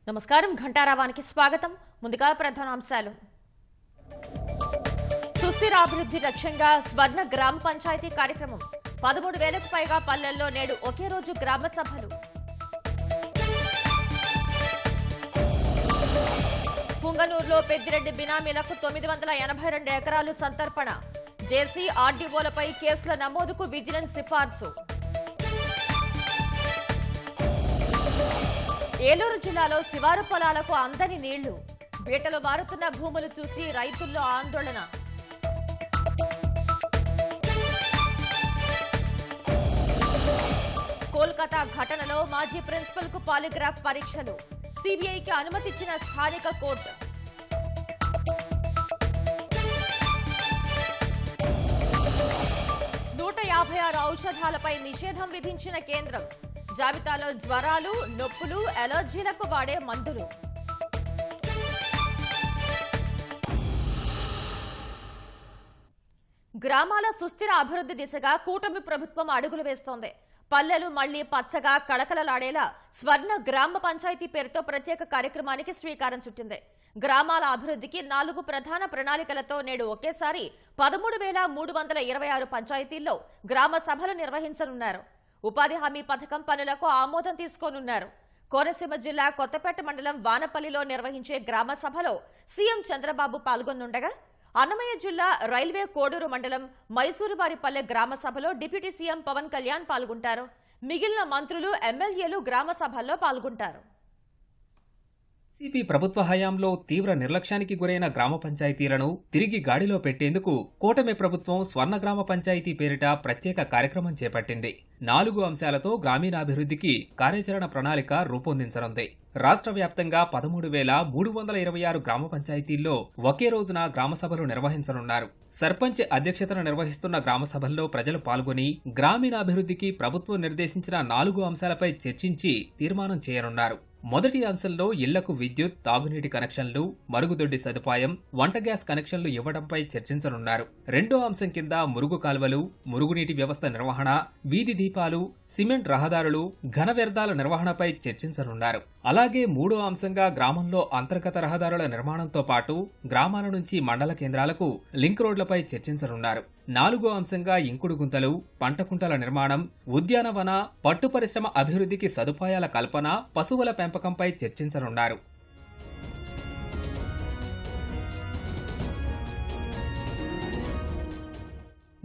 నమస్కారం, ఘంటారావానికి స్వాగతం. ముందుగా ప్రధానాంశాలు. సుస్థిర అభివృద్ధి లక్ష్యంగా స్వర్ణ గ్రామ పంచాయతీ కార్యక్రమం. 13,000కు పైగా పల్లెల్లో నేడు ఒకే రోజు గ్రామ సభలు. పుంగనూరులో పెద్దిరెడ్డి బినామీలకు 982 ఎకరాలు సంతర్పణ. జేసీ ఆర్డీఓలపై కేసుల నమోదుకు విజిలెన్స్ సిఫార్సు. ఏలూరు జిల్లాలో శివారు పొలాలకు అందని నీళ్లు. బీటలు మారుతున్న భూములు చూసి రైతుల్లో ఆందోళన. కోల్కతా ఘటనలో మాజీ ప్రిన్సిపల్ కు పాలిగ్రాఫ్ పరీక్షలు. సిబిఐకి అనుమతిచ్చిన స్థానిక కోర్టు. 156 ఔషధాలపై నిషేధం విధించిన కేంద్రం. జాబితాలో జ్వరాలు, నొప్పులు, ఎలర్జీలకు వాడే మందులు. గ్రామాల సుస్థిర అభివృద్ధి దిశగా కూటమి ప్రభుత్వం అడుగులు వేస్తోంది. పల్లెలు మళ్లీ పచ్చగా కళకళలాడేలా స్వర్ణ గ్రామ పంచాయతీ పేరుతో ప్రత్యేక కార్యక్రమానికి శ్రీకారం చుట్టింది. గ్రామాల అభివృద్ధికి 4 ప్రధాన ప్రణాళికలతో నేడు ఒకేసారి 13,326 పంచాయతీల్లో గ్రామ సభలు నిర్వహించనున్నారు. ఉపాధి హామీ పథకం పనులకు ఆమోదం తీసుకోనున్నారు. కోనసీమ జిల్లా కొత్తపేట మండలం వానపల్లిలో నిర్వహించే గ్రామ సభలో సీఎం చంద్రబాబు పాల్గొనుండగా, అన్నమయ్య జిల్లా రైల్వే కోడూరు మండలం మైసూరువారిపల్లె గ్రామ సభలో డిప్యూటీ సీఎం పవన్ కళ్యాణ్ పాల్గొంటారు. మిగిలిన మంత్రులు, ఎమ్మెల్యేలు గ్రామ సభల్లో పాల్గొంటారు. సిపి ప్రభుత్వ హయాంలో తీవ్ర నిర్లక్ష్యానికి గురైన గ్రామ పంచాయతీలను తిరిగి గాడిలో పెట్టేందుకు కూటమి ప్రభుత్వం స్వర్ణ గ్రామ పంచాయతీ పేరిట ప్రత్యేక కార్యక్రమం చేపట్టింది. 4 అంశాలతో గ్రామీణాభివృద్ధికి కార్యాచరణ ప్రణాళిక రూపొందించనుంది. రాష్ట్ర వ్యాప్తంగా 13,326 గ్రామ పంచాయతీల్లో ఒకే రోజున గ్రామ సభలు నిర్వహించనున్నారు. సర్పంచ్ అధ్యక్షతన నిర్వహిస్తున్న గ్రామ సభల్లో ప్రజలు పాల్గొని గ్రామీణాభివృద్ధికి ప్రభుత్వం నిర్దేశించిన 4 అంశాలపై చర్చించి తీర్మానం చేయనున్నారు. మొదటి అంశంలో ఇళ్లకు విద్యుత్, తాగునీటి కనెక్షన్లు, మరుగుదొడ్డి సదుపాయం, వంట గ్యాస్ కనెక్షన్లు ఇవ్వడంపై చర్చించనున్నారు. రెండో అంశం కింద మురుగు కాల్వలు, మురుగునీటి వ్యవస్థ నిర్వహణ, వీధి దీపాలు, సిమెంట్ రహదారులు, ఘన వ్యర్థాల నిర్వహణపై చర్చించనున్నారు. అలాగే మూడో అంశంగా గ్రామంలో అంతర్గత రహదారుల నిర్మాణంతో పాటు గ్రామాల నుంచి మండల కేంద్రాలకు లింక్ రోడ్లపై చర్చించనున్నారు. 4వ అంశంగా ఇంకుడు గుంతలు, పంట కుంటల నిర్మాణం, ఉద్యానవన, పట్టు పరిశ్రమ అభివృద్ధికి సదుపాయాల కల్పన, పశువుల పెంపకంపై చర్చించనున్నారు.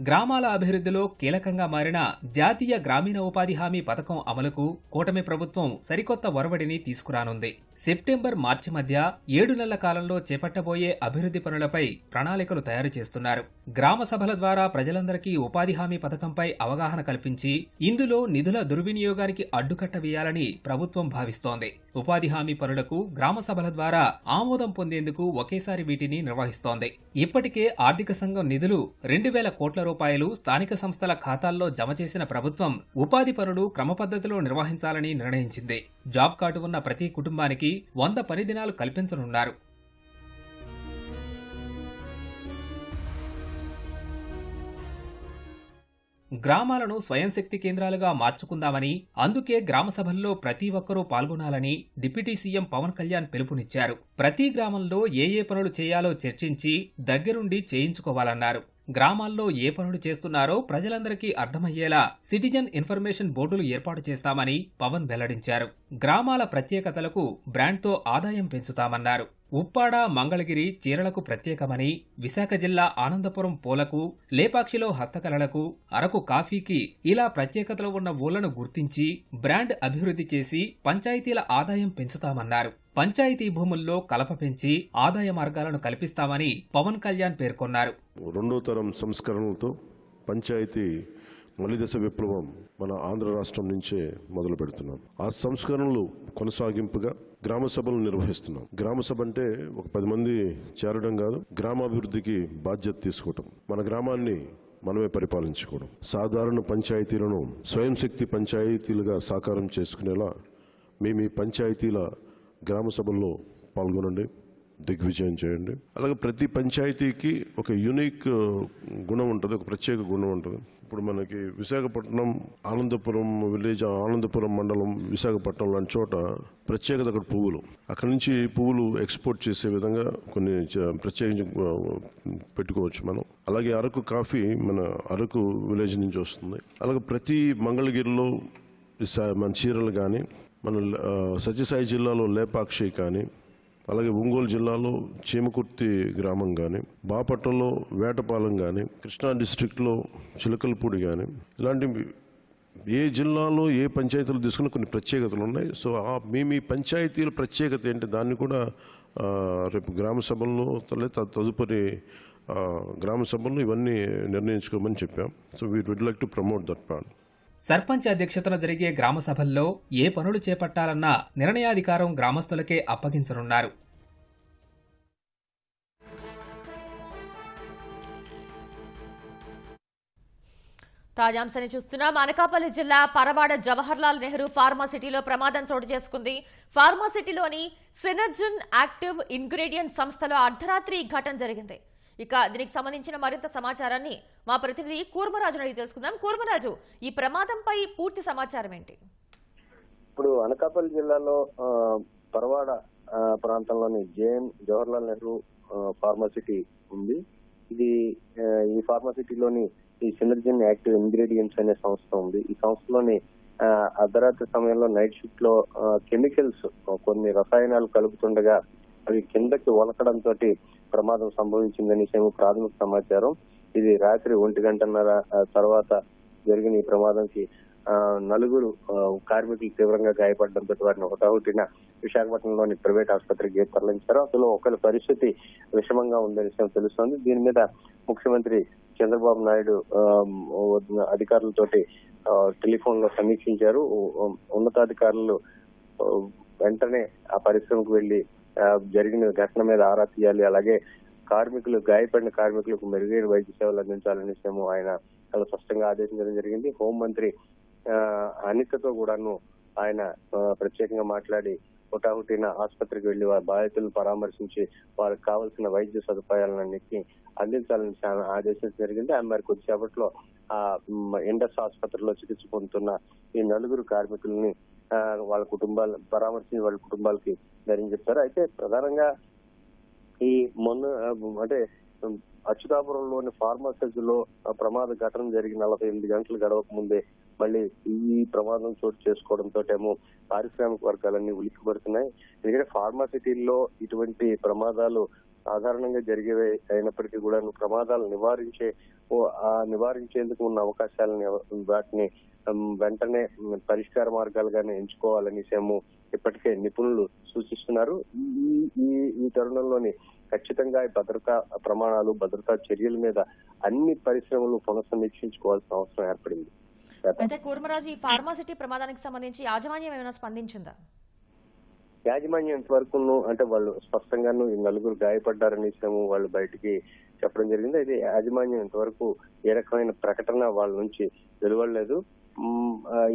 గ్రామాల అభివృద్ధిలో కీలకంగా మారిన జాతీయ గ్రామీణ ఉపాధి హామీ పథకం అమలుకు కూటమి ప్రభుత్వం సరికొత్త ఒరవడిని తీసుకురానుంది. సెప్టెంబర్, మార్చి మధ్య 7 నెలల కాలంలో చేపట్టబోయే అభివృద్ధి పనులపై ప్రణాళికలు తయారు చేస్తున్నారు. గ్రామ సభల ద్వారా ప్రజలందరికీ ఉపాధి హామీ పథకంపై అవగాహన కల్పించి ఇందులో నిధుల దుర్వినియోగానికి అడ్డుకట్ట వేయాలని ప్రభుత్వం భావిస్తోంది. ఉపాధి హామీ పనులకు గ్రామ సభల ద్వారా ఆమోదం పొందేందుకు ఒకేసారి వీటిని నిర్వహిస్తోంది. ఇప్పటికే ఆర్థిక సంఘం నిధులు 2,000 కోట్ల రూపాయలు స్థానిక సంస్థల ఖాతాల్లో జమ చేసిన ప్రభుత్వం ఉపాధి పనులు క్రమపద్ధతిలో నిర్వహించాలని నిర్ణయించింది. జాబ్ కార్డు ఉన్న ప్రతి కుటుంబానికి 100 పని దినాలు కల్పించనున్నారు. గ్రామాలను స్వయం శక్తి కేంద్రాలుగా మార్చుకుందామని, అందుకే గ్రామ సభల్లో ప్రతి ఒక్కరూ పాల్గొనాలని డిప్యూటీ సీఎం పవన్ కళ్యాణ్ పిలుపునిచ్చారు. ప్రతి గ్రామంలో ఏ పనులు చేయాలో చర్చించి దగ్గరుండి చేయించుకోవాలన్నారు. గ్రామాల్లో ఏ పనులు చేస్తున్నారో ప్రజలందరికీ అర్థమయ్యేలా సిటిజన్ ఇన్ఫర్మేషన్ బోర్డులు ఏర్పాటు చేస్తామని పవన్ వెల్లడించారు. గ్రామాల ప్రత్యేకతలకు బ్రాండ్తో ఆదాయం పెంచుతామన్నారు. ఉప్పాడ, మంగళగిరి చీరలకు ప్రత్యేకమని, విశాఖ జిల్లా ఆనందపురం పూలకు, లేపాక్షిలో హస్తకళలకు, అరకు కాఫీకి ఇలా ప్రత్యేకతలు ఉన్న ఊళ్లను గుర్తించి బ్రాండ్ అభివృద్ధి చేసి పంచాయతీల ఆదాయం పెంచుతామన్నారు. పంచాయతీ భూముల్లో కలప పెంచి ఆదాయ మార్గాలను కల్పిస్తామని పవన్ కళ్యాణ్ పేర్కొన్నారు. రెండో తరం సంస్కరణలతో పంచాయతీ మలిదశ విప్లవం మన ఆంధ్ర రాష్ట్రం నుంచే మొదలు పెడుతున్నాం. ఆ సంస్కరణలు కొనసాగింపుగా గ్రామ సభలు నిర్వహిస్తున్నాం. గ్రామ సభ అంటే ఒక 10 మంది చేరడం కాదు, గ్రామాభివృద్ధికి బాధ్యత తీసుకోవటం, మన గ్రామాన్ని మనమే పరిపాలించుకోవడం, సాధారణ పంచాయతీలను స్వయం శక్తి పంచాయతీలుగా సాకారం చేసుకునేలా మేము ఈ పంచాయతీల గ్రామ సభల్లో పాల్గొనండి, దిగ్విజయం చేయండి. అలాగే ప్రతి పంచాయతీకి ఒక యూనిక్ గుణం ఉంటుంది, ఒక ప్రత్యేక గుణం ఉంటుంది. ఇప్పుడు మనకి విశాఖపట్నం ఆనందపురం విలేజ్, ఆనందపురం మండలం విశాఖపట్నం లాంటి చోట ప్రత్యేకత అక్కడ పువ్వులు. అక్కడి నుంచి పువ్వులు ఎక్స్పోర్ట్ చేసే విధంగా కొన్ని ప్రత్యేకించి పెట్టుకోవచ్చు మనం. అలాగే అరకు కాఫీ మన అరకు విలేజ్ నుంచి వస్తుంది. అలాగే ప్రతి మంగళగిరిలో మన చీరలు కానీ, మన సత్యసాయి జిల్లాలో లేపాక్షి కానీ, అలాగే ఒంగోలు జిల్లాలో చీమకుర్తి గ్రామం కానీ, బాపట్నంలో వేటపాలెం కానీ, కృష్ణా డిస్ట్రిక్ట్లో చిలకలపూడి కానీ, ఇలాంటి ఏ జిల్లాలో ఏ పంచాయతీలు తీసుకున్న కొన్ని ప్రత్యేకతలు ఉన్నాయి. సో మీ పంచాయతీల ప్రత్యేకత ఏంటి, దాన్ని కూడా రేపు గ్రామ సభల్లో తదుపరి గ్రామ సభల్లో ఇవన్నీ నిర్ణయించుకోమని చెప్పాం. So we would like to promote that part. Sarpanch అధ్యక్షతన జరిగే గ్రామ సభల్లో ఏ పనులు చేపట్టాలన్నా నిర్ణయాధికారం గ్రామస్తులకే అప్పగించనున్నారు. తాజాంశాన్ని చూస్తున్నాం. అనకాపల్లి జిల్లా పరవాడ జవహర్లాల్ నెహ్రూ ఫార్మాసిటీలో ప్రమాదం చోటు చేసుకుంది. ఫార్మాసిటీలోని సినర్జిన్ యాక్టివ్ ఇంగ్రీడియంట్ సంస్థలో అర్ధరాత్రి ఈ ఘటన జరిగింది. ఇక దీనికి సంబంధించిన మరింత సమాచారాన్ని మా ప్రతినిధి కూర్మరాజు అడిగి తెలుసుకుందాం. కూర్మరాజు, ఈ ప్రమాదంపై పూర్తి సమాచారం ఏంటి? ఇప్పుడు అనకాపల్లి జిల్లాలో పరవాడ ప్రాంతంలోని జవహర్లాల్ నెహ్రూ ఫార్మాసిటీ ఉంది. ఈ ఫార్మాసిటీలోని ఈ సినర్జిన్ యాక్టివ్ ఇంగ్రీడియంట్స్ అనే సంస్థ ఉంది. ఈ సంస్థలోని అర్ధరాత్రి సమయంలో నైట్ షిఫ్ట్ లో కెమికల్స్, కొన్ని రసాయనాలు కలుపుతుండగా అవి కిందకి ఒలకడంతో ప్రమాదం సంభవించిందని ప్రాథమిక సమాచారం. ఇది రాత్రి 1:30 తర్వాత జరిగిన ఈ ప్రమాదంకి 4 కార్మికులు తీవ్రంగా గాయపడడంతో వారిని ఒకటొకటిన విశాఖపట్నంలోని ప్రైవేట్ ఆసుపత్రికి తరలించారు. అందులో ఒకరి పరిస్థితి విషమంగా ఉందనే విషయం తెలుస్తోంది. దీని మీద ముఖ్యమంత్రి చంద్రబాబు నాయుడు అధికారులతోటి టెలిఫోన్ లో సమీక్షించారు. ఉన్నతాధికారులు వెంటనే ఆ పరిశ్రమకు వెళ్లి జరిగిన ఘటన మీద ఆరా తీయాలి, అలాగే గాయపడిన కార్మికులకు మెరుగైన వైద్య సేవలు అందించాలని ఆయన చాలా స్పష్టంగా ఆదేశించడం జరిగింది. హోంమంత్రి అనితతో కూడాను ఆయన ప్రత్యేకంగా మాట్లాడి హుటాహుటిన ఆసుపత్రికి వెళ్లి వారి బాధితులను పరామర్శించి వారికి కావాల్సిన వైద్య సదుపాయాలన్నింటినీ అందించాలని ఆదేశించడం జరిగింది. మరి కొద్దిసేపట్లో ఇండస్ ఆసుపత్రిలో చికిత్స పొందుతున్న ఈ 4 కార్మికుల్ని వాళ్ళ కుటుంబాలు పరామర్శించి వాళ్ళ కుటుంబాలకి ధైర్యం చెప్తారు. అయితే ప్రధానంగా ఈ అంటే అచ్యుతాపురంలోని ఫార్మసీలో ప్రమాద ఘటన జరిగి 48 గంటలు గడవక ముందే మళ్ళీ ఈ ప్రమాదం చోటు చేసుకోవడంతో పారిశ్రామిక వర్గాలన్నీ ఉలిక్కిపడుతున్నాయి. ఎందుకంటే ఫార్మాసిటీల్లో ఇటువంటి ప్రమాదాలు సాధారణంగా జరిగేవి అయినప్పటికీ కూడా ప్రమాదాలు నివారించేందుకు ఉన్న అవకాశాలని వాటిని వెంటనే పరిష్కార మార్గాలుగానే ఎంచుకోవాలని ఇప్పటికే నిపుణులు సూచిస్తున్నారు. ఈ తరుణంలోని ఖచ్చితంగా భద్రతా ప్రమాణాలు, భద్రతా చర్యల మీద అన్ని పరిశ్రమలు పునఃసమీక్షించుకోవాల్సిన అవసరం ఏర్పడింది. అయితే కూర్మరాజు, ఈ ఫార్మాసిటీ ప్రమాదానికి సంబంధించి యాజమాన్యం ఏమైనా స్పందించిందా? యాజమాన్యం ఇంతవరకు అంటే వాళ్ళు స్పష్టంగాను ఈ 4 గాయపడ్డారని వాళ్ళు బయటికి చెప్పడం జరిగింది. అయితే యాజమాన్యం ఇంతవరకు ఏ రకమైన ప్రకటన వాళ్ళ నుంచి వెలువడలేదు.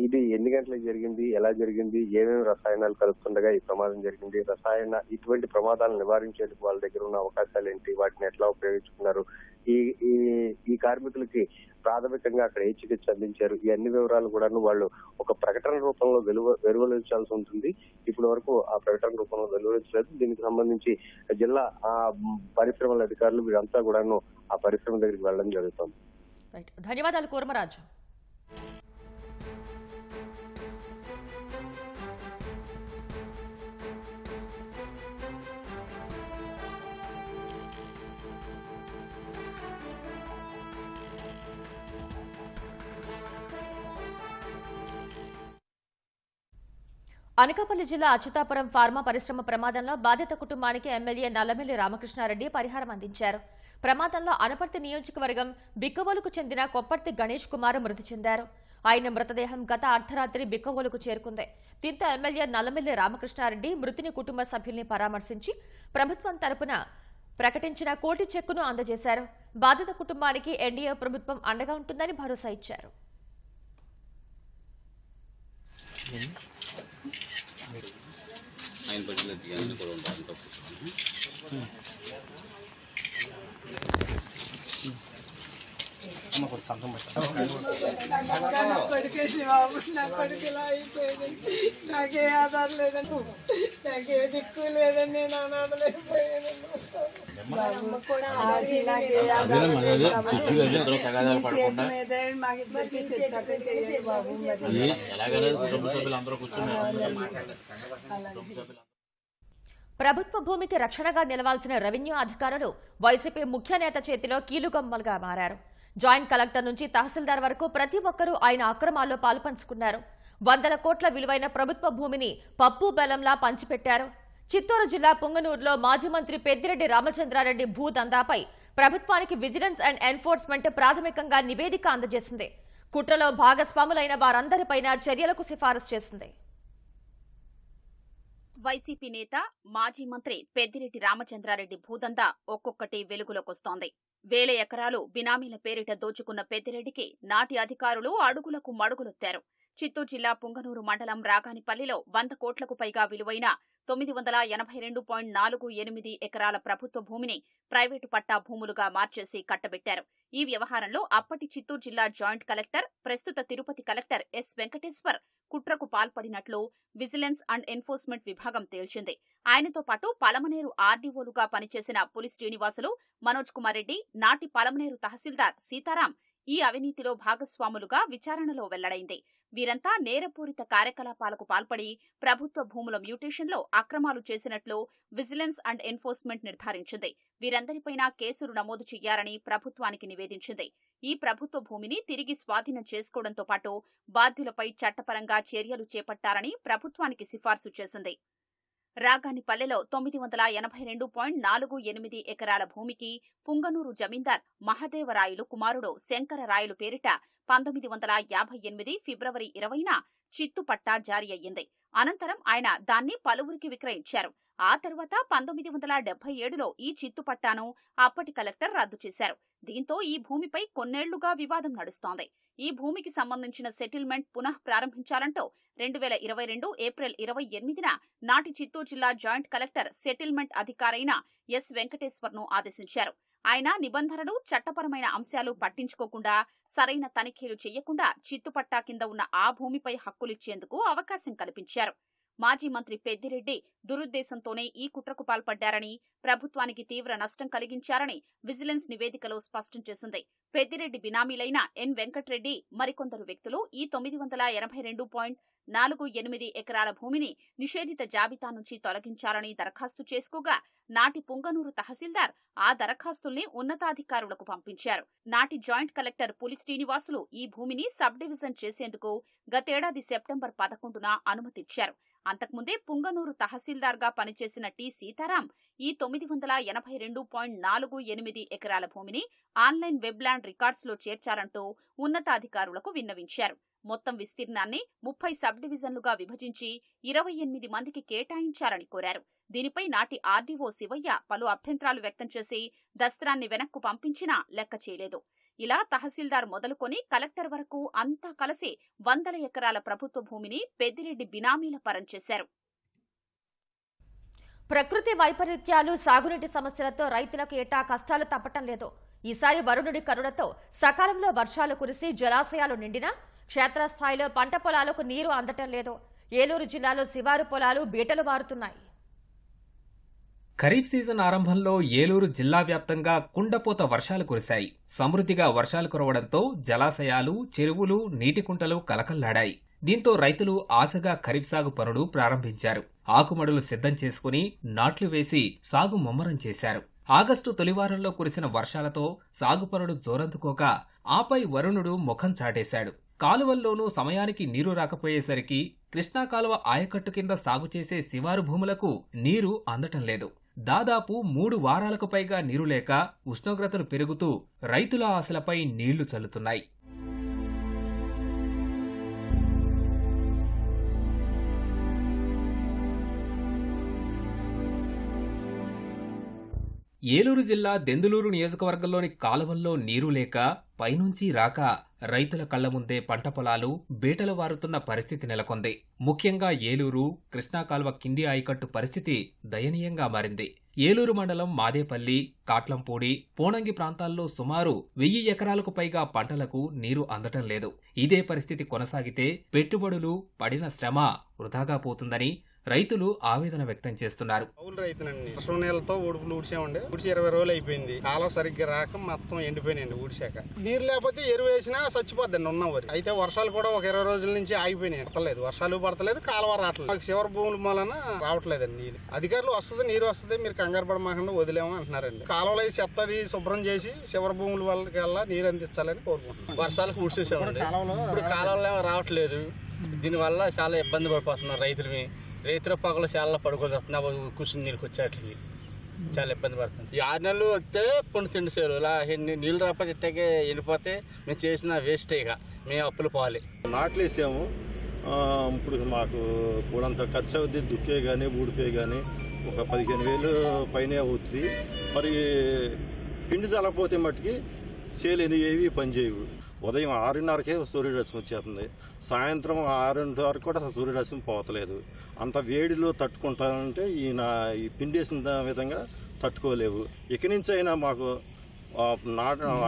ఇది ఎన్ని గంటలకు జరిగింది, ఎలా జరిగింది, ఏమేమి రసాయనాలు కలుపుతుండగా ఈ ప్రమాదం జరిగింది, ఇటువంటి ప్రమాదాలను నివారించేందుకు వాళ్ళ దగ్గర ఉన్న అవకాశాలు ఏంటి, వాటిని ఎట్లా ఉపయోగించుకున్నారు, ఈ కార్మికులకి ప్రాథమికంగా అక్కడ ఏ చికిత్స అందించారు, ఈ అన్ని వివరాలు కూడా వాళ్ళు ఒక ప్రకటన రూపంలో వెలువరించాల్సి ఉంటుంది. ఇప్పటి వరకు ఆ ప్రకటన రూపంలో వెలువరించలేదు. దీనికి సంబంధించి జిల్లా పరిశ్రమల అధికారులు వీరంతా కూడాను ఆ పరిశ్రమ దగ్గరికి వెళ్ళడం జరుగుతుంది. ధన్యవాదాలు కూర్మరాజు. అనకాపల్లి జిల్లా అచ్యుతాపురం ఫార్మా పరిశ్రమ ప్రమాదంలో బాధిత కుటుంబానికి ఎమ్మెల్యే నల్లమిల్లి రామకృష్ణారెడ్డి పరిహారం అందించారు. ప్రమాదంలో అనపర్తి నియోజకవర్గం బిక్కవోలుకు చెందిన కొప్పర్తి గణేష్ కుమార్ మృతి చెందారు. ఆయన మృతదేహం గత అర్ధరాత్రి బిక్కవోలుకు చేరుకుంది. దీంతో ఎమ్మెల్యే నల్లమిల్లి రామకృష్ణారెడ్డి మృతుని కుటుంబ సభ్యుల్ని పరామర్శించి ప్రభుత్వం తరపున ప్రకటించిన కోటి చెక్కును అందజేశారు. బాధిత కుటుంబానికి ఎన్డీఏ ప్రభుత్వం అండగా ఉంటుందని భరోసా ఇచ్చారు. ఆయన పట్టిన తీయాలని కూడా ఉండాలి. కొడుకేసి బాబు, నా కొడుకు ఇలా అయిపోయింది. నాకే ఆధారం లేదని, నాకే దిక్కు లేదని నేను అనడలేకపోయాను. ప్రభుత్వ భూమికి రక్షణగా నిలవాల్సిన రెవెన్యూ అధికారులు వైసీపీ ముఖ్య నేత చేతిలో కీలుగొమ్మలుగా మారారు. జాయింట్ కలెక్టర్ నుంచి తహసీల్దార్ వరకు ప్రతి ఒక్కరూ ఆయన అక్రమాల్లో పాలుపంచుకున్నారు. వందల కోట్ల విలువైన ప్రభుత్వ భూమిని పప్పు బెల్లంలా పంచిపెట్టారు. చిత్తూరు జిల్లా పుంగనూరులో మాజీ మంత్రి పెద్దిరెడ్డి రామచంద్రారెడ్డి భూదందాపై ప్రభుత్వానికి విజిలెన్స్ అండ్ ఎన్ఫోర్స్మెంట్ ప్రాథమికంగా నివేదిక అందజేసింది. కుట్రలో భాగస్వాములైన వారందరిపైన చర్యలకు సిఫారసు చేసింది. వైసీపీ నేత మాజీ మంత్రి పెద్దిరెడ్డి రామచంద్రారెడ్డి భూదందా ఒక్కొక్కటి వెలుగులోకొస్తోంది. వేల ఎకరాలు బినామీల పేరిట దోచుకున్న పెద్దిరెడ్డికి నాటి అధికారులు అడుగులకు మడుగులొత్తారు. చిత్తూరు జిల్లా పుంగనూరు మండలం రాగానిపల్లిలో 100 కోట్లకు పైగా విలువైన 982.48 ఎకరాల ప్రభుత్వ భూమిని ప్రైవేటు పట్టా భూములుగా మార్చేసి కట్టబెట్టారు. ఈ వ్యవహారంలో అప్పటి చిత్తూరు జిల్లా జాయింట్ కలెక్టర్, ప్రస్తుత తిరుపతి కలెక్టర్ ఎస్ వెంకటేశ్వర్ కుట్రకు పాల్పడినట్లు విజిలెన్స్ అండ్ ఎన్ఫోర్స్మెంట్ విభాగం తేల్చింది. ఆయనతో పాటు పలమనేరు ఆర్డీఓలుగా పనిచేసిన పులి శ్రీనివాసులు, మనోజ్ కుమార్ రెడ్డి, నాటి పలమనేరు తహసీల్దార్ సీతారాం ఈ అవినీతిలో భాగస్వాములుగా విచారణలో వెల్లడైంది. వీరంతా నేరపూరిత కార్యకలాపాలకు పాల్పడి ప్రభుత్వ భూముల మ్యూటేషన్లో అక్రమాలు చేసినట్లు విజిలెన్స్ అండ్ ఎన్ఫోర్స్మెంట్ నిర్ధారించింది. వీరందరిపైనా కేసులు నమోదు చేయాలని ప్రభుత్వానికి నివేదించింది. ఈ ప్రభుత్వ భూమిని తిరిగి స్వాధీనం చేసుకోవడంతో పాటు బాధ్యులపై చట్టపరంగా చర్యలు చేపట్టాలని ప్రభుత్వానికి సిఫార్సు చేసింది. రాగానిపల్లెలో 982.48 ఎకరాల భూమికి పుంగనూరు జమీందార్ మహదేవరాయలు కుమారుడు శంకరరాయలు పేరిట 1958 ఫిబ్రవరి 20న చిత్తుపట్టా జారీ అయ్యింది. అనంతరం ఆయన దాన్ని పలువురికి విక్రయించారు. ఆ తర్వాత 1977లో ఈ చిత్తుపట్టాను అప్పటి కలెక్టర్ రద్దు చేశారు. దీంతో ఈ భూమిపై కొన్నేళ్లుగా వివాదం నడుస్తోంది. ఈ భూమికి సంబంధించిన సెటిల్మెంట్ పునః ప్రారంభించాలంటూ 2022 ఏప్రిల్ 28న నాటి చిత్తూరు జిల్లా జాయింట్ కలెక్టర్ సెటిల్మెంట్ అధికారైన ఎస్ వెంకటేశ్వర్ను ఆదేశించారు. ఆయన నిబంధనలు, చట్టపరమైన అంశాలు పట్టించుకోకుండా, సరైన తనిఖీలు చేయకుండా చిత్తుపట్టా కింద ఉన్న ఆ భూమిపై హక్కులిచ్చేందుకు అవకాశం కల్పించారు. మాజీ మంత్రి పెద్దిరెడ్డి దురుద్దేశంతోనే ఈ కుట్రకు పాల్పడ్డారని, ప్రభుత్వానికి తీవ్ర నష్టం కలిగించారని విజిలెన్స్ నివేదికలో స్పష్టం చేసింది. పెద్దిరెడ్డి బినామీలైన ఎన్ వెంకట్రెడ్డి, మరికొందరు వ్యక్తులు ఈ 982.48 ఎకరాల భూమిని నిషేధిత జాబితా నుంచి తొలగించాలని దరఖాస్తు చేసుకోగా నాటి పుంగనూరు తహసీల్దార్ ఆ దరఖాస్తుల్ని ఉన్నతాధికారులకు పంపించారు. నాటి జాయింట్ కలెక్టర్ పులి శ్రీనివాసులు ఈ భూమిని సబ్ డివిజన్ చేసేందుకు గతేడాది సెప్టెంబర్ 11న అనుమతిచ్చారు. అంతకుముందే పుంగనూరు తహసీల్దార్గా పనిచేసిన టి సీతారాం ఈ 982.48 ఎకరాల భూమిని ఆన్లైన్ వెబ్ ల్యాండ్ రికార్డ్స్ లో చేర్చారంటూ ఉన్నతాధికారులకు విన్నవించారు. మొత్తం విస్తీర్ణాన్ని 30 సబ్ డివిజన్లుగా విభజించి 28 మందికి కేటాయించారని కోరారు. దీనిపై నాటి ఆర్డీఓ శివయ్య పలు అభ్యంతరాలు వ్యక్తం చేసి దస్త్రాన్ని వెనక్కు పంపించినా లెక్క చేయలేదు. ఇలా తహసీల్దార్ మొదలుకొని కలెక్టర్ వరకు అంతా కలిసి వందల ఎకరాల ప్రభుత్వ భూమిని పెద్దిరెడ్డి బినామీల పరం చేశారు. ప్రకృతి వైపరీత్యాలు, సాగునీటి సమస్యలతో రైతులకు ఏటా కష్టాలు తప్పటం లేదు. ఈసారి వరుణుడి కరుణతో సకాలంలో వర్షాలు కురిసి జలాశయాలు నిండినా క్షేత్రస్థాయిలో పంట పొలాలకు నీరు అందటం లేదు. ఏలూరు జిల్లాలో శివారు పొలాలు బీటలు మారుతున్నాయి. ఖరీఫ్ సీజన్ ఆరంభంలో ఏలూరు జిల్లా వ్యాప్తంగా కుండపోత వర్షాలు కురిశాయి. సమృద్ధిగా వర్షాలు కురవడంతో జలాశయాలు, చెరువులు, నీటి కుంటలు కలకల్లాడాయి. దీంతో రైతులు ఆశగా ఖరీఫ్ సాగు పనులు ప్రారంభించారు. ఆకుమడులు సిద్ధం చేసుకుని నాట్లు వేసి సాగు ముమ్మరం చేశారు. ఆగస్టు తొలివారంలో కురిసిన వర్షాలతో సాగు పనులు జోరందుకోక ఆపై వరుణుడు ముఖం చాటేశాడు. కాలువల్లోనూ సమయానికి నీరు రాకపోయేసరికి కృష్ణా కాలువ ఆయకట్టు కింద సాగు చేసే శివారు భూములకు నీరు అందటం లేదు. దాదాపు 3 వారాలకు పైగా నీరు లేక ఉష్ణోగ్రతలు పెరుగుతూ రైతుల ఆశలపై నీళ్లు చల్లుతున్నాయి. ఏలూరు జిల్లా దెందులూరు నియోజకవర్గంలోని కాలువల్లో నీరు లేక పైనుంచి రాక రైతుల కళ్ల ముందే పంట పొలాలు బేటలు వారుతున్న పరిస్థితి నెలకొంది. ముఖ్యంగా ఏలూరు, కృష్ణా కాల్వ కింది ఆయకట్టు పరిస్థితి దయనీయంగా మారింది. ఏలూరు మండలం మాదేపల్లి, కాట్లంపూడి, పోనంగి ప్రాంతాల్లో సుమారు 1000 ఎకరాలకు పైగా పంటలకు నీరు అందటం లేదు. ఇదే పరిస్థితి కొనసాగితే పెట్టుబడులు, పడిన శ్రమ వృధాగా పోతుందని రైతులు ఆవేదన వ్యక్తం చేస్తున్నారు. కౌలు రైతునండి. వర్షం నీళ్ళతో ఉడుపులు ఊడ్చామండి. ఊడ్చి 20 రోజులు అయిపోయింది. కాలం సరిగ్గా రాక మొత్తం ఎండిపోయినాయండి. ఊడ్చాక నీరు లేకపోతే ఎరువు వేసినా చచ్చిపోద్దండి ఉన్న వరి. అయితే వర్షాలు కూడా ఒక 20 రోజుల నుంచి ఆగిపోయినాయి. పడతలేదు, వర్షాలు పడతలేదు, కాలువ రావట్లేదు. మాకు శివర భూముల వలన రావట్లేదండి నీరు. అధికారులు వస్తుంది, నీరు వస్తుంది, మీరు కంగారు పడమాకుండా వదిలేమో అంటున్నారండి. కాలువలో చెత్తది శుభ్రం చేసి శివర భూముల వాళ్ళకల్లా నీరు అందించాలని కోరుకుంటున్నాం. వర్షాలకు ఊడ్చేసామండి. ఇప్పుడు కాలువలో రావట్లేదు. దీనివల్ల చాలా ఇబ్బంది పడిపోతున్నారు రైతుల పగలు చాలా పడుకోగలుగుతున్నా కూర్చుని నీళ్ళకి వచ్చేట్లకి చాలా ఇబ్బంది పడుతుంది. ఈ 6 నెలలు వస్తే పొండి తిండి సేలు ఇలా నీళ్ళు రాకపోతే ఇట్టగే వెళ్ళిపోతే మేము చేసిన వేస్ట్ ఇక మేము అప్పులు పోవాలి. నాట్లు వేసాము. ఇప్పుడు మాకు కూడంత ఖర్చు అవుద్ది. దుక్కే కానీ ఊడిపే కానీ ఒక 15,000 పైనే అవుతుంది. మరి పిండి చల్లకపోతే మట్టుకి సేలు ఏవి పని చేయవు. ఉదయం 6:30కే సూర్యరశ్మి వచ్చేస్తుంది. సాయంత్రం 6 వరకు కూడా సూర్యరశ్మి పోతలేదు. అంత వేడిలో తట్టుకుంటానంటే ఈ పిండేసిన విధంగా తట్టుకోలేవు. ఇక నుంచి అయినా మాకు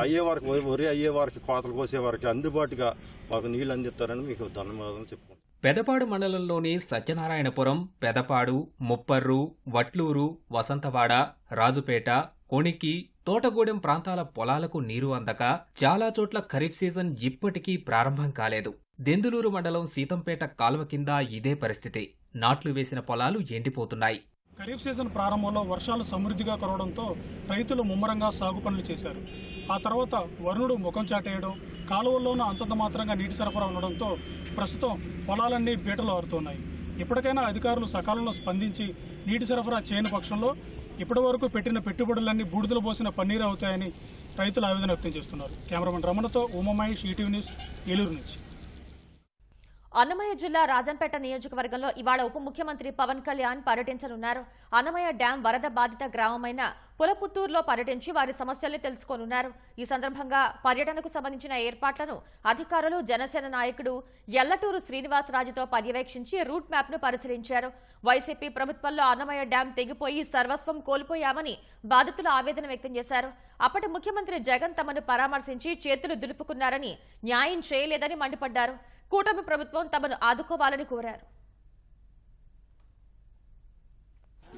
అయ్యే వరకు వరి అయ్యే వరకు కోతలు కోసే వరకు అందుబాటుగా మాకు నీళ్ళు అందిస్తారని మీకు ధన్యవాదాలు చెప్పుకుంటాం. పెదపాడు మండలంలోని సత్యనారాయణపురం, పెదపాడు, ముప్పర్రు, వట్లూరు, వసంతవాడ, రాజుపేట, కొణికి, తోటగూడెం ప్రాంతాల పొలాలకు నీరు అందక చాలా చోట్ల ఖరీఫ్ సీజన్ ఇప్పటికీ ప్రారంభం కాలేదు. దెందులూరు మండలం సీతంపేట కాల్వ కింద ఇదే పరిస్థితి. నాట్లు వేసిన పొలాలు ఎండిపోతున్నాయి. ఖరీఫ్ సీజన్ ప్రారంభంలో వర్షాలు సమృద్ధిగా కురవడంతో రైతులు ముమ్మరంగా సాగు పనులు చేశారు. ఆ తర్వాత వరుణుడు ముఖం చాటేయడం, కాలువల్లోనూ అంతంత మాత్రంగా నీటి సరఫరా ఉండడంతో ప్రస్తుతం పొలాలన్నీ బీటలు ఆరుతున్నాయి. ఇప్పటికైనా అధికారులు సకాలంలో స్పందించి నీటి సరఫరా చేయని పక్షంలో ఇప్పటి వరకు పెట్టిన పెట్టుబడులన్నీ బూడిదలు పోసిన పన్నీరు అవుతాయని రైతులు ఆవేదన వ్యక్తం చేస్తున్నారు. కెమెరామెన్ రమణతో ఉమామహేష్, ఈటీవీ న్యూస్, ఏలూరు నుంచి. అన్నమయ్య జిల్లా రాజంపేట నియోజకవర్గంలో ఇవాళ ఉప ముఖ్యమంత్రి పవన్ కళ్యాణ్ పర్యటించనున్నారు. అన్నమయ్య డ్యాం వరద బాధిత గ్రామమైన పులపుత్తూరులో పర్యటించి వారి సమస్యల్ని తెలుసుకోనున్నారు. ఈ సందర్భంగా పర్యటనకు సంబంధించిన ఏర్పాట్లను అధికారులు, జనసేన నాయకుడు ఎల్లటూరు శ్రీనివాసరాజుతో పర్యవేక్షించి రూట్ మ్యాప్ ను పరిశీలించారు. వైసీపీ ప్రభుత్వంలో అన్నమయ్య డ్యాం తెగిపోయి సర్వస్వం కోల్పోయామని బాధితులు ఆవేదన వ్యక్తం చేశారు. అప్పటి ముఖ్యమంత్రి జగన్ తమను పరామర్శించి చేతులు దులుపుకున్నారని, న్యాయం చేయలేదని మండిపడ్డారు. కూటమి ప్రభుత్వం తమను ఆదుకోవాలని కోరారు.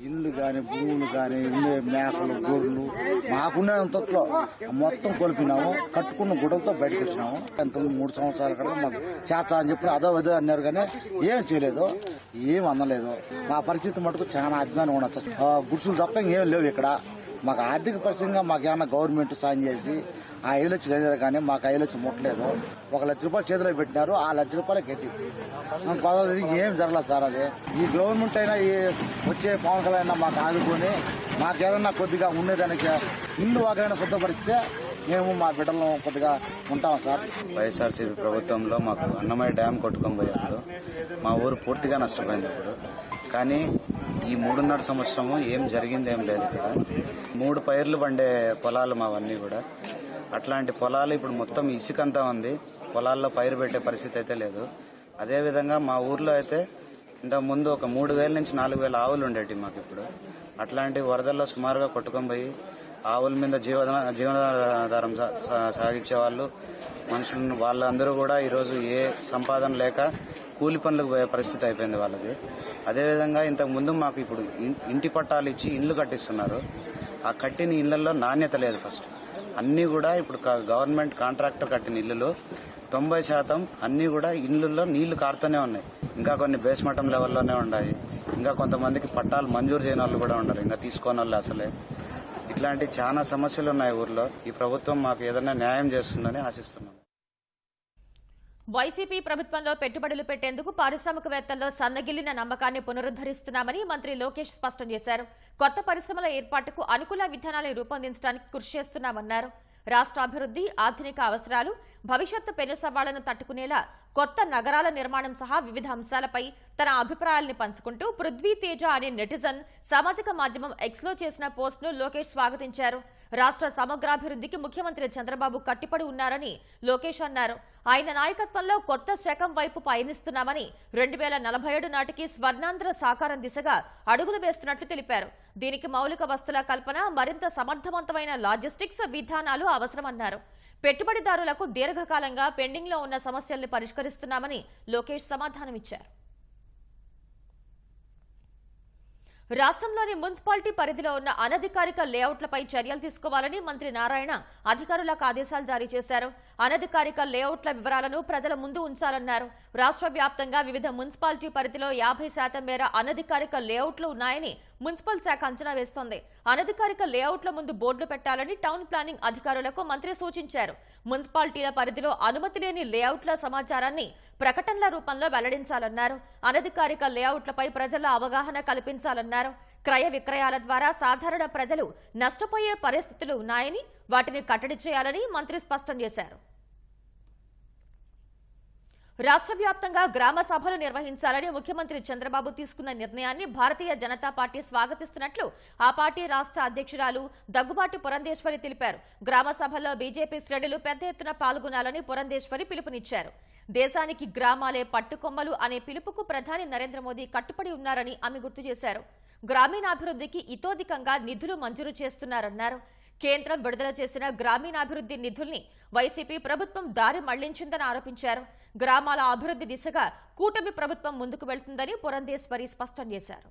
ఇల్లు కానీ, భూములు కానీ, మేకలు, గొర్రెలు మాకున్నంతట్లో మొత్తం కొలిపినాము. కట్టుకున్న గుడ్డలతో బయటకు వచ్చినాము. ఎంత 3 సంవత్సరాల కదా మాకు చేస్తా అని చెప్పి అదో ఇదో అన్నారు కానీ ఏం చేయలేదు, ఏం అందలేదు. మా పరిస్థితి మటుకు చాలా అజ్ఞానం ఉన్నది సార్. గుడ్సులు తప్ప ఏం లేవు ఇక్కడ. మాకు ఆర్థిక పరిస్థితిగా మాకేమన్నా గవర్నమెంట్ సాయం చేసి ఆ 5 లక్షలు అయినా కానీ మాకు 5 లక్షలు ముట్టలేదు. 1 లక్ష రూపాయలు చేతిలో పెట్టినారు. ఆ 1 లక్ష రూపాయలు కట్టి ఏం జరగలేదు సార్. అది ఈ గవర్నమెంట్ అయినా వచ్చే పవన్ కళ్యాణ్ మాకు ఆదుకొని మాకేదన్నా కొద్దిగా ఉండేదానికి ఇల్లు వాకైనా శుద్ధపరిస్తే మేము మా బిడ్డలను కొద్దిగా ఉంటాం సార్. వైఎస్ఆర్సీపీ ప్రభుత్వంలో మాకు అన్నమయ్య డ్యాం కొట్టుకొని పోయారు. మా ఊరు పూర్తిగా నష్టపోయింది ఇప్పుడు. కానీ ఈ 3.5 సంవత్సరము ఏం జరిగింది ఏం లేదు. ఇక్కడ 3 పైర్లు పండే పొలాలు మావన్నీ కూడా. అట్లాంటి పొలాలు ఇప్పుడు మొత్తం ఇసుకంతా ఉంది. పొలాల్లో పైరు పెట్టే పరిస్థితి అయితే లేదు. అదేవిధంగా మా ఊర్లో అయితే ఇంతకు ముందు ఒక 3,000 నుంచి 4,000 ఆవులు ఉండేవి మాకు. ఇప్పుడు అట్లాంటి వరదల్లో సుమారుగా కొట్టుకొని పోయి ఆవుల మీద జీవనాధారం సాగించే వాళ్ళు మనుషులను వాళ్ళందరూ కూడా ఈరోజు ఏ సంపాదన లేక కూలి పనులకు పోయే పరిస్థితి అయిపోయింది వాళ్ళది. అదేవిధంగా ఇంతకు ముందు మాకు ఇప్పుడు ఇంటి పట్టాలు ఇచ్చి ఇళ్లు కట్టిస్తున్నారు. ఆ కట్టిన ఇళ్లలో నాణ్యత లేదు. ఫస్ట్ అన్నీ కూడా ఇప్పుడు గవర్నమెంట్ కాంట్రాక్టర్ కట్టిన ఇళ్లలో 90% అన్నీ కూడా ఇళ్లలో నీళ్లు కారుతూనే ఉన్నాయి. ఇంకా కొన్ని బేస్మట్టం లెవెల్లోనే ఉన్నాయి. ఇంకా కొంతమందికి పట్టాలు మంజూరు చేయని వాళ్ళు కూడా ఉన్నారు, ఇంకా తీసుకోని వాళ్ళు అసలే. ఇట్లాంటి చాలా సమస్యలు ఉన్నాయి ఊర్లో. ఈ ప్రభుత్వం మాకు ఏదైనా న్యాయం చేస్తుందని ఆశిస్తున్నాం. వైసీపీ ప్రభుత్వంలో పెట్టుబడులు పెట్టేందుకు పారిశ్రామికవేత్తల్లో సన్నగిల్లిన నమ్మకాన్ని పునరుద్దరిస్తున్నామని మంత్రి లోకేష్ స్పష్టం చేశారు. కొత్త పరిశ్రమల ఏర్పాటుకు అనుకూల విధానాలను రూపొందించడానికి కృషి చేస్తున్నామన్నారు. రాష్ట్ర అభివృద్ధి, ఆధునిక అవసరాలు, భవిష్యత్తు పెను సవాళ్లను తట్టుకునేలా కొత్త నగరాల నిర్మాణం సహా వివిధ అంశాలపై తన అభిప్రాయాల్ని పంచుకుంటూ పృథ్వీ తేజ అనే నెటిజన్ సామాజిక మాధ్యమం ఎక్స్లో చేసిన పోస్ట్ను లోకేష్ స్వాగతించారు. రాష్ట్ర సమగ్రాభివృద్ధికి ముఖ్యమంత్రి చంద్రబాబు కట్టుబడి ఉన్నారని లోకేష్ అన్నారు. ఆయన నాయకత్వంలో కొత్త శకం వైపు పయనిస్తున్నామని 2047 నాటికి స్వర్ణాంధ్ర సాకారం దిశగా అడుగులు వేస్తున్నట్లు తెలిపారు. దీనికి మౌలిక వస్తుల కల్పన, మరింత సమర్థవంతమైన లాజిస్టిక్స్ విధానాలు అవసరమన్నారు. పెట్టుబడిదారులకు దీర్ఘకాలంగా పెండింగ్లో ఉన్న సమస్యల్ని పరిష్కరిస్తున్నామని లోకేష్ సమాధానమిచ్చారు. రాష్ట్రంలోని మున్సిపాలిటీ పరిధిలో ఉన్న అనధికారిక లేఅవుట్లపై చర్యలు తీసుకోవాలని మంత్రి నారాయణ అధికారులకు ఆదేశాలు జారీ చేశారు. అనధికారిక లేఅవుట్ల వివరాలను ప్రజల ముందు ఉంచాలన్నారు. రాష్ట్ర వ్యాప్తంగా వివిధ మున్సిపాలిటీ పరిధిలో 50% మేర అనధికారిక లేఅవుట్లు ఉన్నాయని మున్సిపల్ శాఖ అంచనా వేస్తోంది. అనధికారిక లేఅవుట్ల ముందు బోర్డులు పెట్టాలని టౌన్ ప్లానింగ్ అధికారులకు మంత్రి సూచించారు. మున్సిపాలిటీల పరిధిలో అనుమతి లేని లేఅవుట్ల సమాచారాన్ని ప్రకటనల రూపంలో వెల్లడించాలన్నారు. అనధికారిక లేఅవుట్లపై ప్రజల అవగాహన కల్పించాలన్నారు. క్రయ విక్రయాల ద్వారా సాధారణ ప్రజలు నష్టపోయే పరిస్థితులు ఉన్నాయని, వాటిని కట్టడి చేయాలని మంత్రి స్పష్టం చేశారు. రాష్ట్ర వ్యాప్తంగా గ్రామ సభలు నిర్వహించాలని ముఖ్యమంత్రి చంద్రబాబు తీసుకున్న నిర్ణయాన్ని భారతీయ జనతా పార్టీ స్వాగతిస్తున్నట్లు ఆ పార్టీ రాష్ట్ర అధ్యక్షురాలు దగ్గుబాటి పురంధేశ్వరి తెలిపారు. గ్రామ సభల్లో బీజేపీ శ్రేణులు పెద్ద ఎత్తున పాల్గొనాలని పురంధేశ్వరి పిలుపునిచ్చారు. దేశానికి గ్రామాలే పట్టుకొమ్మలు అనే పిలుపుకు ప్రధాని నరేంద్ర మోదీ కట్టుబడి ఉన్నారని ఆమె గుర్తు చేశారు. గ్రామీణాభివృద్ధికి ఇతోధికంగా నిధులు మంజూరు చేస్తున్నారన్నారు. కేంద్రం విడుదల చేసిన గ్రామీణాభివృద్ధి నిధుల్ని వైసీపీ ప్రభుత్వం దారి మళ్లించిందని ఆరోపించారు. గ్రామాల అభివృద్ధి దిశగా కూటమి ప్రభుత్వం ముందుకు వెళ్తుందని పురంధేశ్వరి స్పష్టం చేశారు.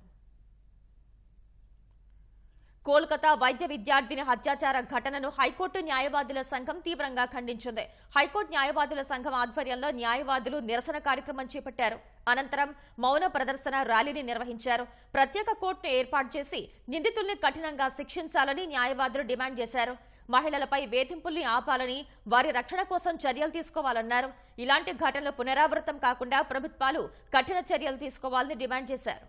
కోల్కతా వైద్య విద్యార్థిని హత్యాచార ఘటనను హైకోర్టు న్యాయవాదుల సంఘం తీవ్రంగా ఖండించింది. హైకోర్టు న్యాయవాదుల సంఘం ఆధ్వర్యంలో న్యాయవాదులు నిరసన కార్యక్రమం చేపట్టారు. అనంతరం మౌన ప్రదర్శన ర్యాలీని నిర్వహించారు. ప్రత్యేక కోర్టును ఏర్పాటు చేసి నిందితుల్ని కఠినంగా శిక్షించాలని న్యాయవాదులు డిమాండ్ చేశారు. మహిళలపై వేధింపుల్ని ఆపాలని, వారి రక్షణ కోసం చర్యలు తీసుకోవాలన్నారు. ఇలాంటి ఘటనలు పునరావృతం కాకుండా ప్రభుత్వాలు కఠిన చర్యలు తీసుకోవాలని డిమాండ్ చేశారు.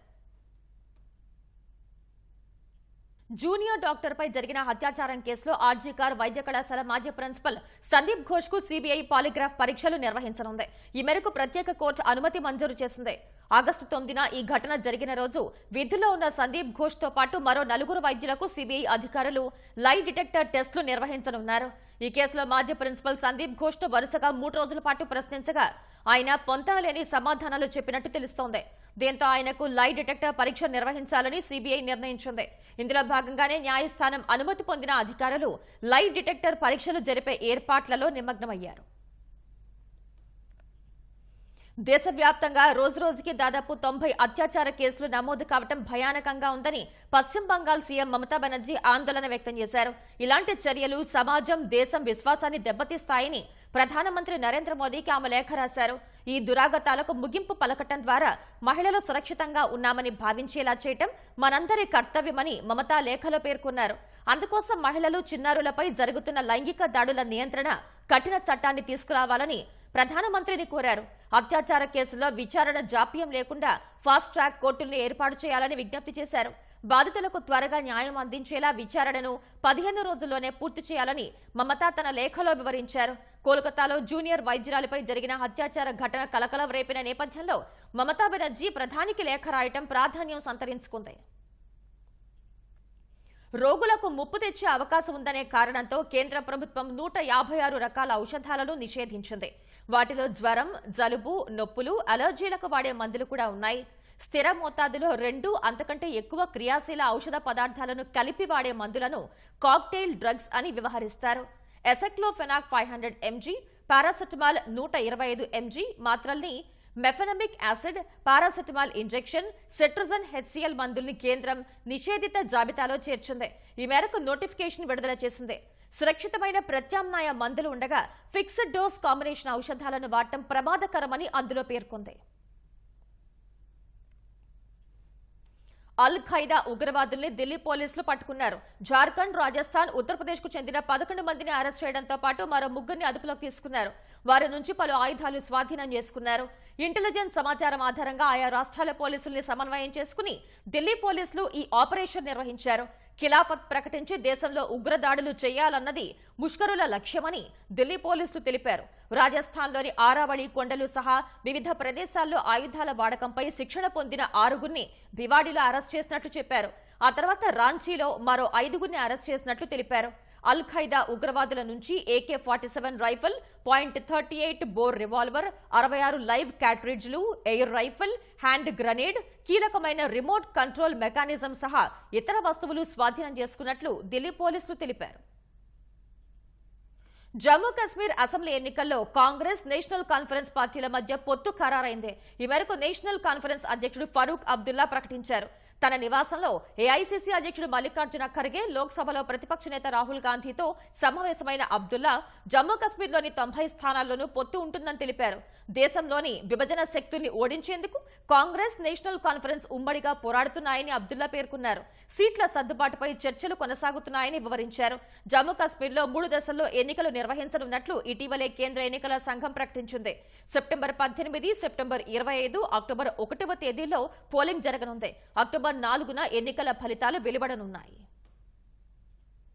జూనియర్ డాక్టర్పై జరిగిన హత్యాచారం కేసులో ఆర్జీకార్ వైద్య కళాశాల మాజీ ప్రిన్సిపల్ సందీప్ ఘోష్ కు సీబీఐ పాలిగ్రాఫ్ పరీక్షలు నిర్వహించనుంది. ఈ మేరకు ప్రత్యేక కోర్టు అనుమతి మంజూరు చేసింది. ఆగస్టు 9న ఈ ఘటన జరిగిన రోజు విధుల్లో ఉన్న సందీప్ ఘోష్ తో పాటు మరో 4 వైద్యులకు సీబీఐ అధికారులు లై డిటెక్టర్ టెస్టులు నిర్వహించనున్నారు. ఈ కేసులో మాజీ ప్రిన్సిపల్ సందీప్ ఘోష్ ను వరుసగా 3 రోజుల పాటు ప్రశ్నించగా ఆయన పొంతనలేని సమాధానాలు చెప్పినట్టు తెలుస్తోంది. దీంతో ఆయనకు లై డిటెక్టర్ పరీక్ష నిర్వహించాలని సీబీఐ నిర్ణయించింది. ఇందులో భాగంగానే న్యాయస్థానం అనుమతి పొందిన అధికారులు లై డిటెక్టర్ పరీక్షలు జరిపే ఏర్పాట్లలో నిమగ్నమయ్యారు. దేశవ్యాప్తంగా రోజురోజుకి దాదాపు 90 అత్యాచార కేసులు నమోదు కావడం భయానకంగా ఉందని పశ్చిమ బంగాల్ సీఎం మమతా బెనర్జీ ఆందోళన వ్యక్తం చేశారు. ఇలాంటి చర్యలు సమాజం, దేశం విశ్వాసాన్ని దెబ్బతీస్తాయని ప్రధానమంత్రి నరేంద్ర మోదీకి ఆమె లేఖ రాశారు. ఈ దురాగతాలకు ముగింపు పలకటం ద్వారా మహిళలు సురక్షితంగా ఉన్నామని భావించేలా చేయటం మనందరి కర్తవ్యమని మమతా లేఖలో పేర్కొన్నారు. అందుకోసం మహిళలు, చిన్నారులపై జరుగుతున్న లైంగిక దాడుల నియంత్రణ కఠిన చట్టాన్ని తీసుకురావాలని ప్రధానమంత్రిని కోరారు. అత్యాచార కేసులో విచారణ జాప్యం లేకుండా ఫాస్ట్ ట్రాక్ కోర్టుల్ని ఏర్పాటు చేయాలని విజ్ఞప్తి చేశారు. బాధితులకు త్వరగా న్యాయం అందించేలా విచారణను 15 రోజుల్లోనే పూర్తి చేయాలని మమతా తన లేఖలో వివరించారు. కోల్కతాలో జూనియర్ వైద్యురాలిపై జరిగిన అత్యాచార ఘటన కలకలం రేపిన నేపథ్యంలో మమతా బెనర్జీ ప్రధానికి లేఖ రాయటం ప్రాధాన్యం సంతరించుకుంది. రోగులకు ముప్పు తెచ్చే అవకాశం ఉందనే కారణంతో కేంద్ర ప్రభుత్వం 156 రకాల ఔషధాలను నిషేధించింది. వాటిలో జ్వరం, జలుబు, నొప్పులు, అలర్జీలకు వాడే మందులు కూడా ఉన్నాయి. స్థిర మోతాదులో 2 అంతకంటే ఎక్కువ క్రియాశీల ఔషధ పదార్థాలను కలిపి వాడే మందులను కాక్టైల్ డ్రగ్స్ అని వ్యవహరిస్తారు. ఎసెక్లోఫెనాక్ 500 mg, పారాసెటమాల్ 125 mg మాత్రల్ని, mefenamic acid, paracetamol injection, cetirizine HCl మందుల్ని కేంద్రం నిషేధిత జాబితాలో చేర్చింది. ఈ మేరకు నోటిఫికేషన్ విడుదల చేసింది. సురక్షితమైన ప్రత్యామ్నాయ మందులు ఉండగా ఫిక్స్డ్ డోస్ కాంబినేషన్ ఔషధాలను వాడటం ప్రమాదకరమని అందులో పేర్కొంది. అల్ ఖైదా ఉగ్రవాదుల్ని ఢిల్లీ పోలీసులు పట్టుకున్నారు. జార్ఖండ్, రాజస్థాన్, ఉత్తరప్రదేశ్ కు చెందిన 11 మందిని అరెస్ట్ చేయడంతో పాటు మరో 3 అదుపులోకి తీసుకున్నారు. వారి నుంచి పలు ఆయుధాలు స్వాధీనం చేసుకున్నారు. ఇంటెలిజెన్స్ సమాచారం ఆధారంగా ఆయా రాష్ట్రాల పోలీసుల్ని సమన్వయం చేసుకుని ఢిల్లీ పోలీసులు ఈ ఆపరేషన్ నిర్వహించారు. ఖిలాఫత్ ప్రకటించి దేశంలో ఉగ్రదాడులు చేయాలన్నది ముష్కరుల లక్ష్యమని ఢిల్లీ పోలీసులు తెలిపారు. రాజస్థాన్లోని ఆరావళి కొండలు సహా వివిధ ప్రదేశాల్లో ఆయుధాల వాడకంపై శిక్షణ పొందిన 6గురిని భివాడీలో అరెస్ట్ చేసినట్లు చెప్పారు. ఆ తర్వాత రాంచీలో మరో 5గురిని అరెస్ట్ చేసినట్లు తెలిపారు. అల్ ఖైదా ఉగ్రవాదుల నుంచి AK-47 rifle, .38 bore revolver, 66 live క్యాట్రిడ్జ్లు, ఎయిర్ రైఫిల్, హ్యాండ్ గ్రనేడ్, కీలకమైన రిమోట్ కంట్రోల్ మెకానిజం సహా ఇతర వస్తువులు స్వాధీనం చేసుకున్నట్లు ఢిల్లీ పోలీసులు తెలిపారు. జమ్మూ కశ్మీర్ అసెంబ్లీ ఎన్నికల్లో కాంగ్రెస్, నేషనల్ కాన్ఫరెన్స్ పార్టీల మధ్య పొత్తు ఖరారైంది. ఈ మేరకు నేషనల్ కాన్ఫరెన్స్ అధ్యక్షుడు ఫరూక్ అబ్దుల్లా ప్రకటించారు. తన నివాసంలో ఏఐసీసీ అధ్యక్షుడు మల్లికార్జున ఖర్గే, లోక్సభలో ప్రతిపక్ష నేత రాహుల్ గాంధీతో సమావేశమైన అబ్దుల్లా జమ్మూ కశ్మీర్లోని 90 స్థానాల్లోనూ పొత్తు ఉంటుందని తెలిపారు. దేశంలోని విభజన శక్తుల్ని ఓడించేందుకు కాంగ్రెస్, నేషనల్ కాన్ఫరెన్స్ ఉమ్మడిగా పోరాడుతున్నాయని అబ్దుల్లా పేర్కొన్నారు. సీట్ల సర్దుబాటుపై చర్చలు కొనసాగుతున్నాయని వివరించారు. జమ్మూ కశ్మీర్లో 3 దశల్లో ఎన్నికలు నిర్వహించనున్నట్లు ఇటీవలే కేంద్ర ఎన్నికల సంఘం ప్రకటించింది. సెప్టెంబర్ 18, సెప్టెంబర్ 25, అక్టోబర్ 1వ తేదీల్లో పోలింగ్ జరగనుంది. అక్టోబర్ 4న ఎన్నికల ఫలితాలు వెలువడనున్నాయి.